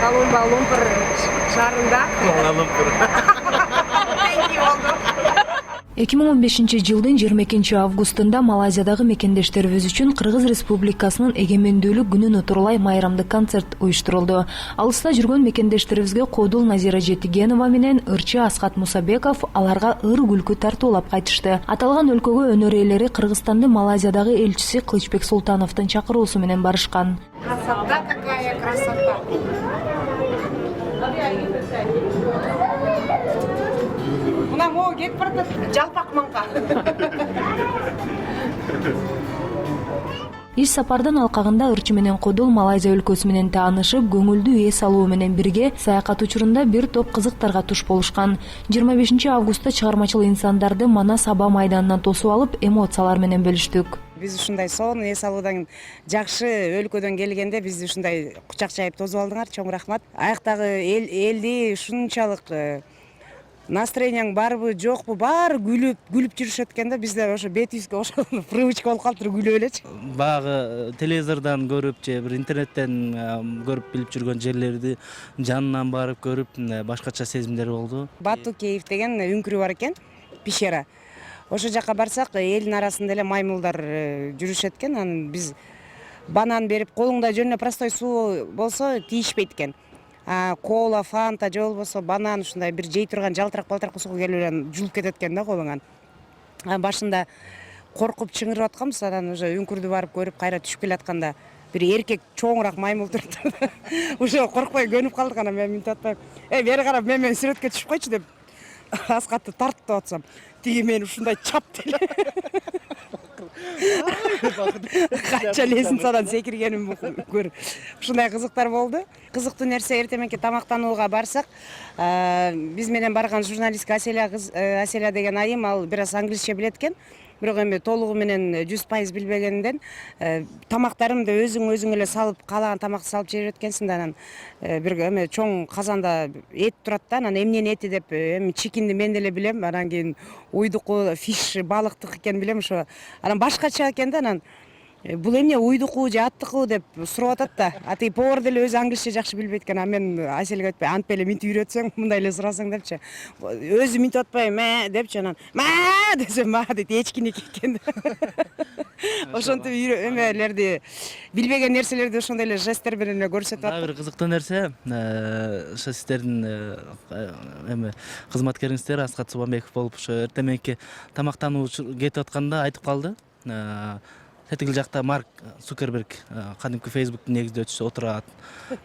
Лумпур шаарында. Лумпур. 2015 жылдын 22 августунда Малайзиядагы мекендештерибиз үчүн Кыргыз Республикасынын эгемендүүлүк күнүн утурлай майрамдык концерт уюштурулду. Алыста жүргөн мекендештерибизге Кодул Назира Жетигенова менен ырчы Асхат Мусабеков аларга ыр күлкү тартуулап кайтышты. Аталган өлкөгө өнөр ээлери Кыргызстандын Малайзиядагы элчиси Кылычбек Султановдун чакыруусу менен барышкан. Красота какая, красота. Мына могу кетип баратат. Жалпак маңка. Иш сапардын алкагында ырчы менен Кодул Малайзия өлкөсү менен таанышып, көңүлдүү эс алуу менен бирге саякат учурунда бир топ кызыктарга туш болушкан. 25 августта чыгармачыл инсандарды Манас аба майданынан тосуп алып, эмоциялар менен бөлүштүк. Биз ушундай сонун эс алуудан жакшы өлкөдөн келгенде бизди ушундай кучак жайып тосуп алдыңар. Чоң рахмат. Аяктагы элди ушунчалык настроенияң барбы, жокпу, баары күлүп жүрүшөт экен да. Бизде ошо бетибизге ошо привычка болуп калыптыр күлүп элечи. Багы телевизордон көрүп же бир интернеттен көрүп билип жүргөн жерлерди жанынан барып көрүп башкача сезимдер болду. Бату Кейв деген үңкүрү бар экен, пещера. Ошол жака барсак, элдин арасында эле маймылдар жүрүшөт экен. Анан биз банан берип, колуңда жөнүнө простой суу болсо тийишпейт экен. Кола, фанта же болбосо банан ушундай бир жей турган жалтырак-балтырак суга келип эле жулуп кетет экен да колуңан. Башында коркуп чыңырып атканбыз, анан уже үңкүрдү барып көрүп кайра түшүп келатканда бир эркек чоңураак маймыл турду. Ошо коркпой көнүп калдык, анан мен минтип атпайм. Бери карап мен менен сүрөткө түшүп койчу деп Аскатты тартып атсам, тиги мени ушундай чапты эле. Канча лесин содан секиргеним көр. Ушундай кызыктар болду. Кызыктуу нерсе, эртең мененки тамактанууга барсак, биз менен барган журналистка Аселя деген айым, ал бир аз англисче билет экен. Бирок эми толугу менен 100% билбегенден тамактарымды өзүң эле салып, каалаган тамакты салып жиберет экенсиң да, анан бир эме чоң казанда эт турат да, анан эмненин эти деп эми чикинди мен деле билем, анан кийин уйдуку, фиш, балыктык экенин билем, ошо анан башкача экен да, анан бул эмне уйдуку же аттыку деп сурап атат да. Ати повар деле өзү англисче жакшы билбейт экен. А мен Аселге айтпай, антип эле минтип үйрөтсөң, мындай эле сурасаң депчи. Өзү минтип атпай, "Ма" депчи, анан "Ма" десем, "Ма" дейт, эчкинеки экен. Ошентип эмелерди, билбеген нерселерди ошондой эле жесттер менен эле көрсөтүп атат. Бир кызыктуу нерсе, ошо сиздердин эме кызматкериңиздер Асхат Субанбеков болуп, ошо эртең мененки тамактануу кетип атканда айтып калды. Тетигил жакта Марк Цукерберг кадимки Facebooктун негиздөөчүсү отурат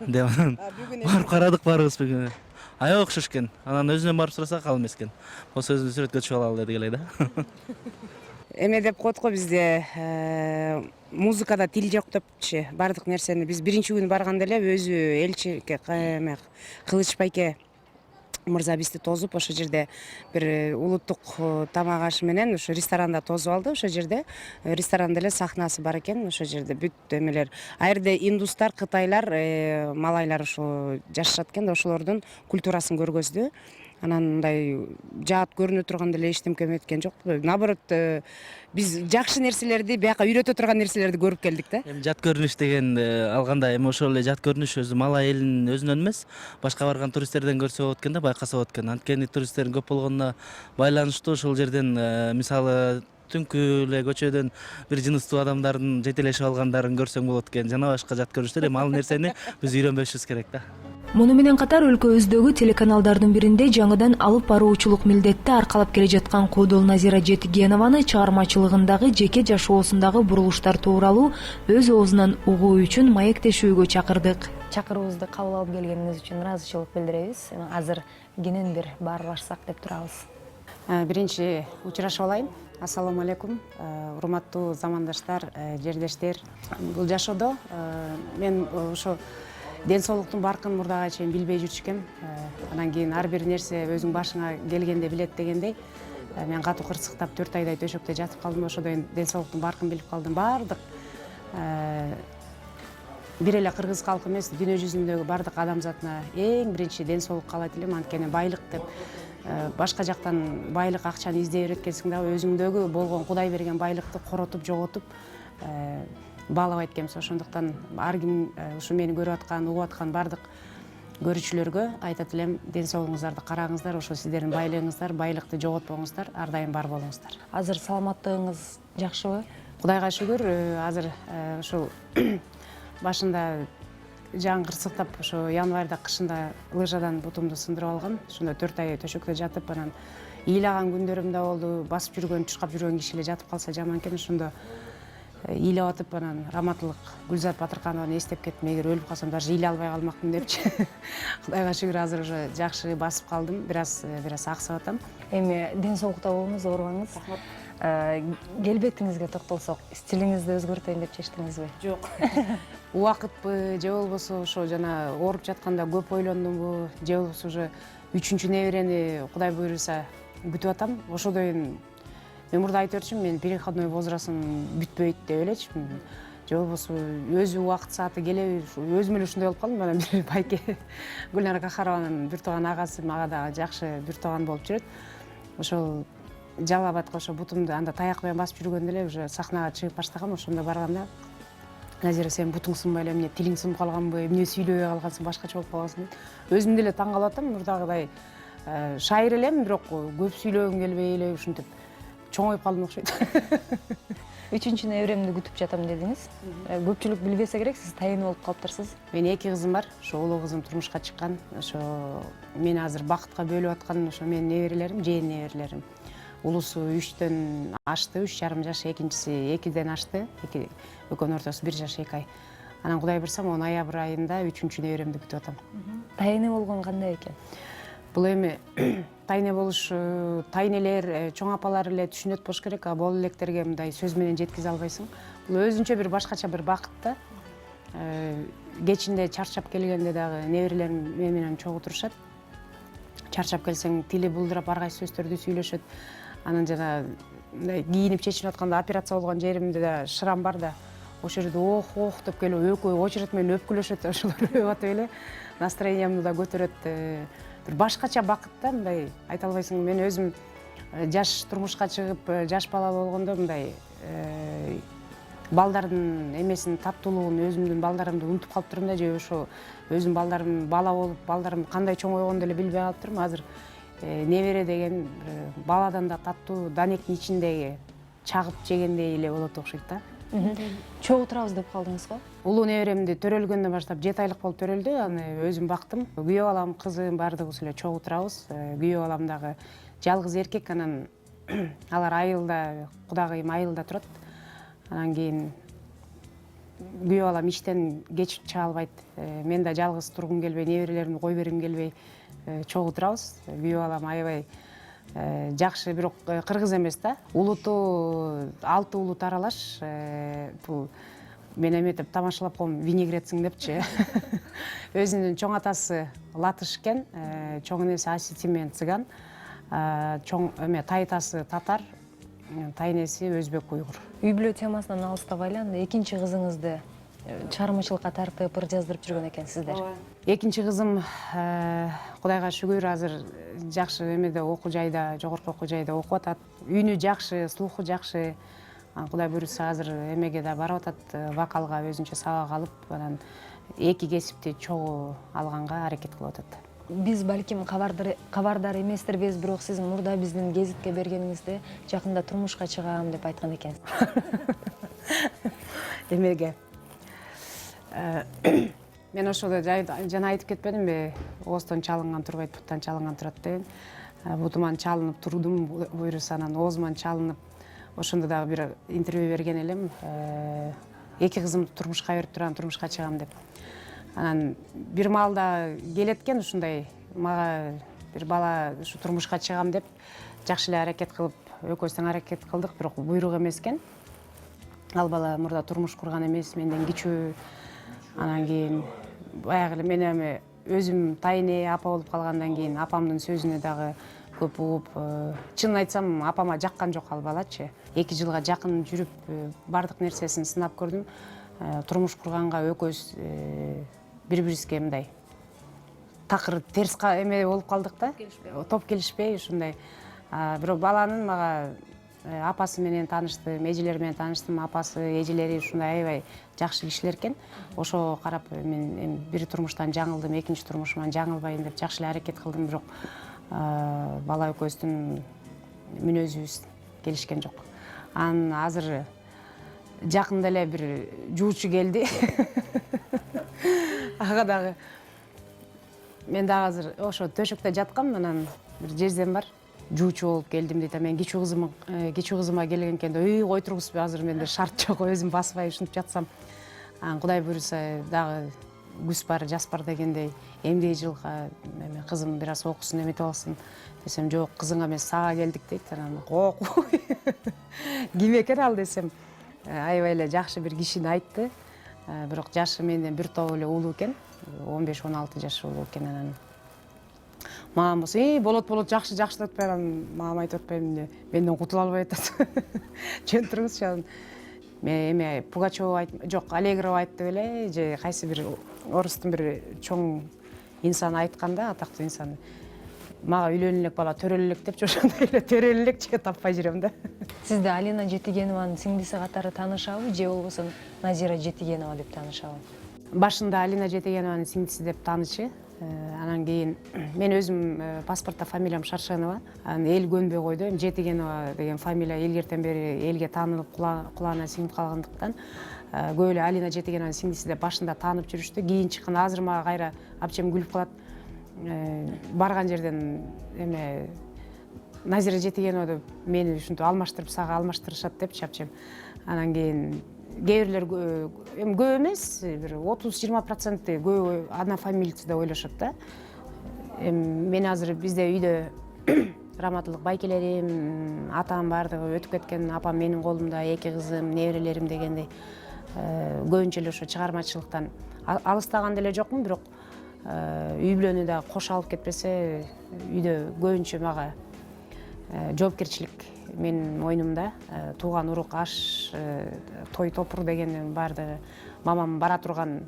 деп барып карадык баарыбыз бүгүн. Ая окшош экен. Анан өзүнөн барып сурасак ал эмес экен. Болсо өзүбүз сүрөткө түшүп алалы дедик эле да. Эме деп коет го бизде музыкада тил жок депчи. Бардык нерсени биз биринчи күнү барганда эле өзү элчи Кылыч байке мырза бизди тосуп, ошол жерде бир улуттук тамак аш менен ошо ресторанда тосуп алды. Ошол жерде ресторанда эле сахнасы бар экен. Ошол жерде бүт эмелер, а жерде индустар, кытайлар, малайлар ошо жашашат экен да, ошолордун культурасын көргөздү. Анан мындай жаат көрүнө турган деле эчтемке эметкен жок. Наоборот, биз жакшы нерселерди, бияка үйрөтө турган нерселерди көрүп келдик да. Эми жат көрүнүш деген алганда эми ошол эле жат көрүнүш өзү Малай элинин өзүнөн эмес, башка барган туристтерден көрсө болот экен да, байкаса болот экен. Анткени туристтердин көп болгонуна байланыштуу ошол жерден мисалы түнкү эле көчөдөн бир жыныстуу адамдардын жетелешип алгандарын көрсөң болот экен. Жана башка жат көрүнүштөр, эми ал нерсени биз үйрөнбөшүбүз керек да. Муну менен катар өлкөбүздөгү телеканалдардын биринде жаңыдан алып баруучулук милдетти аркалап келе жаткан Кодул Назира Жетигенованы чыгармачылыгындагы жеке жашоосундагы бурулуштар тууралуу өз оозунан угуу үчүн маектешүүгө чакырдык. Чакыруубузду кабыл алып келгениңиз үчүн ыраазычылык билдиребиз. Азыр кенен бир баарлашсак деп турабыз. Биринчи учурашып алайын. Ассаламу алейкум, урматтуу замандаштар, жердештер. Бул жашоодо мен ошо ден соолуктун баркын мурдага чейин билбей жүрчүкөм. Анан кийин ар бир нерсе өзүң башыңа келгенде билет дегендей, мен катуу кырсыктап 4 айдай төшөктө жатып калдым. Ошодон ден соолуктун баркын билип калдым. Бардык бир эле кыргыз калкы эмес, дүйнө жүзүндөгү бардык адамзатына эң биринчи ден соолук каалайт элем. Анткени байлык деп башка жактан байлык акчаны издей берет экенсиң да, өзүңдөгү болгон Кудай берген байлыкты коротуп, жоготуп баалабайт экенбиз. Ошондуктан ар ким ушу мени көрүп аткан, угуп аткан бардык көрүүчүлөргө айтат элем, ден соолугуңуздарды караңыздар, ошо сиздердин байлыгыңыздар, байлыкты жоготпоңуздар, ар дайым бар болуңуздар. Азыр саламаттыгыңыз жакшыбы? Кудайга шүгүр, азыр ушул башында жан кырсыктап, ошо январда кышында лыжадан бутумду сындырып алгам. Ошондо 4 ай төшөктө жатып, анан ыйлаган күндөрүм да болду. Басып жүргөн, чуркап жүргөн киши эле жатып калса жаман экен. Ошондо ыйлап атып, анан раматылык Гүлзат Батырканованы эстеп кеттим. Эгер өлүп калсам, даже ыйлай албай калмакмын депчи. Кудайга шүгүр, азыр уже жакшы басып калдым. Бираз аксап атам. Эми ден соолукта болуңуз, оорубаңыз. Келбетиңизге токтолсок, стилиңизди өзгөртөйүн деп чечтиңизби? Жок. Убакытпы, же болбосо ошо жана ооруп жатканда көп ойлондумбу, же болбосо уже 3-чү неберени Кудай буйруса күтүп атам. Ошодойн мен мурда айтып берчүмүн, мен переходной возрастым бүтпөйт деп элечимин. Же болбосо өзү убакыт сааты келеби, өзүм эле ушундай болуп калдым. Анан бир байке Гүлнара Кахарованын бир тууган агасы мага дагы жакшы бир тууган болуп жүрөт. Ошол Жалал-Абадка ошо бутумду анда таяк менен басып жүргөндө эле уже сахнага чыгып баштагам. Ошондо барганда Назира, сен бутуң сынбай эле, эмне тилиң сынып калганбы, эмне сүйлөбөй калгансың, башкача болуп калгансың дейт. Өзүм деле таң калып атам, мурдагыдай шайыр элем, бирок көп сүйлөгүм келбей эле ушинтип чоңоюп калдым окшойт. 3-чү неберемди күтүп жатам дедиңиз. Көпчүлүк билбесе керек, сиз тайын болуп калыптырсыз. Мен 2 кызым бар. Ошо улуу кызым турмушка чыккан. Ошо мени азыр бакытка бөлүп аткан ошо менин неберелерим, жээн неберелерим. Улусу 3төн ашты, 3,5 жаш, экинчиси 2ден ашты. Экөөнүн ортосу 1 жаш 2 ай. Анан Кудай буйрса, ноябрь айында 3-чү неберемди күтүп атам. Тайыны болгон кандай экен? Бул эми тайне болуш, тайнелер, чоң апалар эле түшүнөт болуш керек, а бол электерге мындай сөз менен жеткизе албайсың. Бул өзүнчө бир башкача бир бакыт да. Кечинде чарчап келгенде дагы неберелерим мен менен чогуу турушат. Чарчап келсең, тили булдурап ар кайсы сөздөрдү сүйлөшөт. Анан жана мындай кийинип чечинип атканда операция болгон жеримде да шрам бар да. Ошол жерде ох деп келип экөө очередь менен өпкүлөшөт, ошолор өп атып эле настроениямды да көтөрөт. Бир башкача бакыт да, мындай айта албайсың. Мен өзүм жаш турмушка чыгып, жаш бала болгондо мындай балдардын эмесин, таттуулугун, өзүмдүн балдарымды унутуп калыптырмын да, же ошо өзүм балдарым бала болуп, балдарым кандай чоңойгонду эле билбей калыптырмын. Азыр небере деген баладан да таттуу, данектин ичиндеги чагып жегендей эле болот окшойт да. Чогуу турабыз деп калдыңыз го? Улуу неберемди төрөлгөндөн баштап 7 айлык болуп төрөлдү. Аны өзүм бактым. Күйөө балам, кызым баардыгыбыз эле чогуу турабыз. Күйөө балам дагы жалгыз эркек, анан алар айылда, кудагыйым айылда турат. Анан кийин күйөө балам иштен кеч чыга албайт. Мен да жалгыз тургум келбей, неберелеримди кой бергим келбей чогуу турабыз. Күйөө балам аябай жакшы, бирок кыргыз эмес да. Улуту 6 улут аралаш. Бул мен эметип тамашалап коем, винегретсиң депчи. Өзүнүн чоң атасы латыш экен, чоң энеси осетин цыган, чоң тайтасы татар, тайнеси өзбек уйгур. Үй бүлө темасынан алыста байланды, экинчи кызыңызды чыгармачылыкка тартып ыр жаздырып жүргөн экенсиздер. Экинчи кызым Кудайга шүгүр азыр жакшы эмеде, окуу жайда, жогорку окуу жайда окуп атат. Үнү жакшы, слуху жакшы. Кудай буйруса азыр эмеге да барып атат, вокалга өзүнчө сабак алып, анан 2 кесипти чогуу алганга аракет кылып атат. Биз балким кабардар эместербиз, бирок сиз мурда биздин гезитке бергениңизде жакында турмушка чыгам деп айткан экенсиз. Эмеге? Мен ошодо жана айтып кетпедимби, оостон чалынган турбайт, буттан чалынган турат деген. Бутуман чалынып турдум, буйруса анан оозуман чалынып. Ошондо дагы бир интервью берген элем. 2 кызымды турмушка берип турам, турмушка чыгам деп. Анан бир маалда келет экен ушундай, мага бир бала ушу турмушка чыгам деп жакшы эле аракет кылып, экөөбүз тең аракет кылдык, бирок буйрук эмес экен. Ал бала мурда турмуш курган эмес, менден кичүү. Анан кийин баягы эле мен эми өзүм тайне апа болуп калгандан кийин апамдын сөзүнө дагы көп угуп, чынын айтсам, апама жаккан жок ал балачы. 2 жылга жакын жүрүп, бардык нерсесин сынап көрдүм. Турмуш курганга экөөбүз бири-бирибизге мындай такыр терс эме болуп калдык да. Топ келишпей ушундай. Бирок баланын мага апасы менен тааныштым, эжелери менен тааныштым. Апасы, эжелери ушундай аябай жакшы кишилер экен. Ошого карап мен эми бир турмуштан жаңылдым, экинчи турмушуман жаңылбайын деп жакшы эле аракет кылдым, бирок бала экөөбүздүн мүнөзүбүз келишкен жок. Анан азыр жакында эле бир жуучу келди. Ага дагы мен дагы азыр ошо төшөктө жаткам, анан бир жерден бар. Жуучу болуп келдим дейт. Мен кичүү кызыма келген экен да, кой тургузбуй, азыр менде шарт жок, өзүм баспай ушинтип жатсам. Анан Кудай буйруса дагы күз бар, жаз бар дегендей, эмне жылга кызым бир аз окусун, эметип алсын десем, жок, кызыңа эмес, сага келдик дейт. Анан окуу. Ким экен ал десем, аябай эле жакшы бир кишини айтты. Бирок жашы менден бир топ эле улуу экен, 15-16 жаш улуу экен. Анан мамам болсо, болот жакшы деп атпайбы, анан мамам айтып атпайбы, менден кутула албай атат. Жөн туруңузчу. Мен эме Пугачева жок, Аллегрова айтты беле, же кайсы бир орустун бир чоң инсаны айтканда, атактуу инсан. Мага үйлөнө элек бала төрөлө элек депчи, ошондой эле төрөлө элек же таппай жүрөм да. Сизди Алина Жетигенованын сиңдиси катары таанышабы, же болбосо Назира Жетигенова деп таанышабы? Башында Алина Жетигенованын сиңдиси деп таанычы. Анан кийин мен өзүм паспортто фамилиям Шаршенова. Анан эл көнбөй койду. Жетигенова деген фамилия элгертен бери элге таанылып, кулаана сиңип калгандыктан көп эле Алина Жетигенованын сиңдиси деп башында таанып жүрүштү. Кийин чыккан азыр мага кайра апчем күлүп калат. Барган жерден эме Назира Жетигенова деп мени ушинтип алмаштырып, сага алмаштырышат депчи апчем. Анан кийин кээ бирлер эми көп эмес, бир 30-20% көп ана фамилиясы деп ойлошот да. Мен азыр бизде үйдө раматылык байкелерим, атам бардыгы өтүп кеткен, апам менин колумда, 2 кызым, неберелерим дегендей көбүнчө эле ошо чыгармачылыктан алыстаган деле жокмун, бирок үй бүлөнү да кош алып кетпесе, үйдө көбүнчө мага жоопкерчилик менин мойнумда. Тууган урук, аш, той топур дегендин баардыгы, мамам бара турган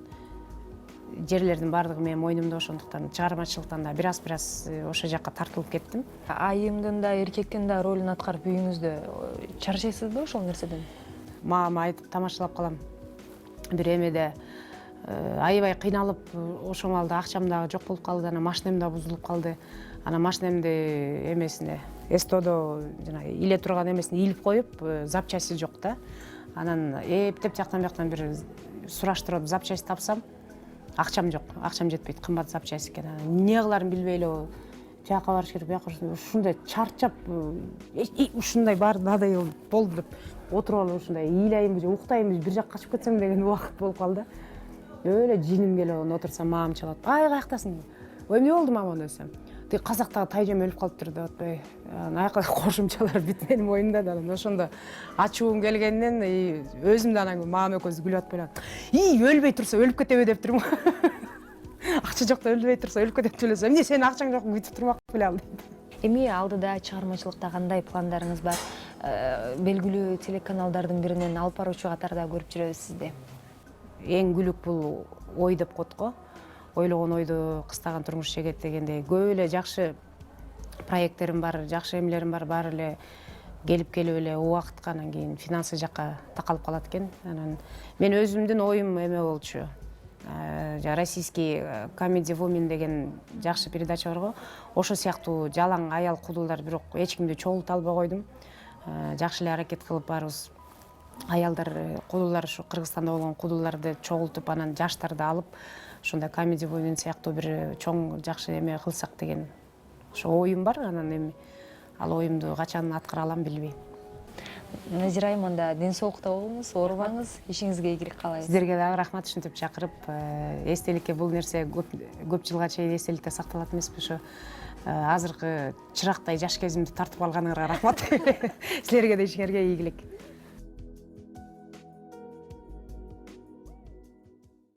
жерлердин баардыгы менин мойнумда, ошондуктан чыгармачылыктан да бир аз ошо жакка тартылып кеттим. Айымдын да эркектин да ролун аткарып үйүңүздө чарчайсызбы ошол нерседен? Мамама айтып тамашалап калам. Бир эмеде аябай кыйналып, ошол маалда акчам дагы жок болуп калды, анан машинем да бузулуп калды. Анан машинемди эмесине, эстодо жана иле турган эмесине илип коюп, запчасти жок да. Анан эптеп жактан бияктан бир сураштырып запчасть тапсам, акчам жок, акчам жетпейт, кымбат запчасть экен. Эмне кыларын билбей эле жака барыш керек, бияка ушундай чарчап, ушундай бар надай болду деп отуруп алып ушундай ыйлайынбы же уктайынбы, бир жакка качып кетсем деген убакыт болуп калды. Өлө жиним келип анан отурсам, мамам чалат. Ай, каяктасың? Ой, эмне болду мама десем. Тиги казактагы тайжем өлүп калыптыр деп атпайбы. Аяка кошумчалар бүт менин моюнда да. Ошондо ачуум келгенден өзүм да анан мамам экөөбүз күлүп атпайлап. Өлбөй турса өлүп кетеби деп турмун. Акча жокто өлбөй турса өлүп кетет белесиң. Эмне сенин акчаң жок, бүйтүп турмак беле ал дейт. Эми алдыда чыгармачылыкта кандай пландарыңыз бар? Белгилүү телеканалдардын биринен алып баруучу катарда көрүп жүрөбүз сизди. Эң күлүк бул ой деп коет го. Ойлогон ойду кыстаган турмуш жегет дегендей көп эле жакшы проекттерим бар, жакшы эмелерим бар, баары эле келип эле убакытка анан кийин финансы жакка такалып калат экен. Анан мен өзүмдүн оюм эме болчу. Российский Comedy Women деген жакшы передача бар го. Ошо сыяктуу жалаң аял кудулдар, бирок эч кимди чогулта албай койдум. Жакшы эле аракет кылып барыбыз аялдар, кудулар, ушу Кыргызстанда болгон кудуларды чогултуп, анан жаштарды алып, ошондой Comedy Women сыяктуу бир чоң жакшы эме кылсак деген ошо оюм бар. Анан эми ал оюмду качан аткара алам билбейм. Назира айым, анда ден соолукта болуңуз, оорубаңыз, ишиңизге ийгилик каалайбыз. Сиздерге дагы рахмат ушинтип чакырып, эстеликке бул нерсе көп жылга чейин эстеликте сакталат эмеспи, ошо азыркы чырактай жаш кезимди тартып алганыңарга рахмат. Силерге де ишиңерге ийгилик.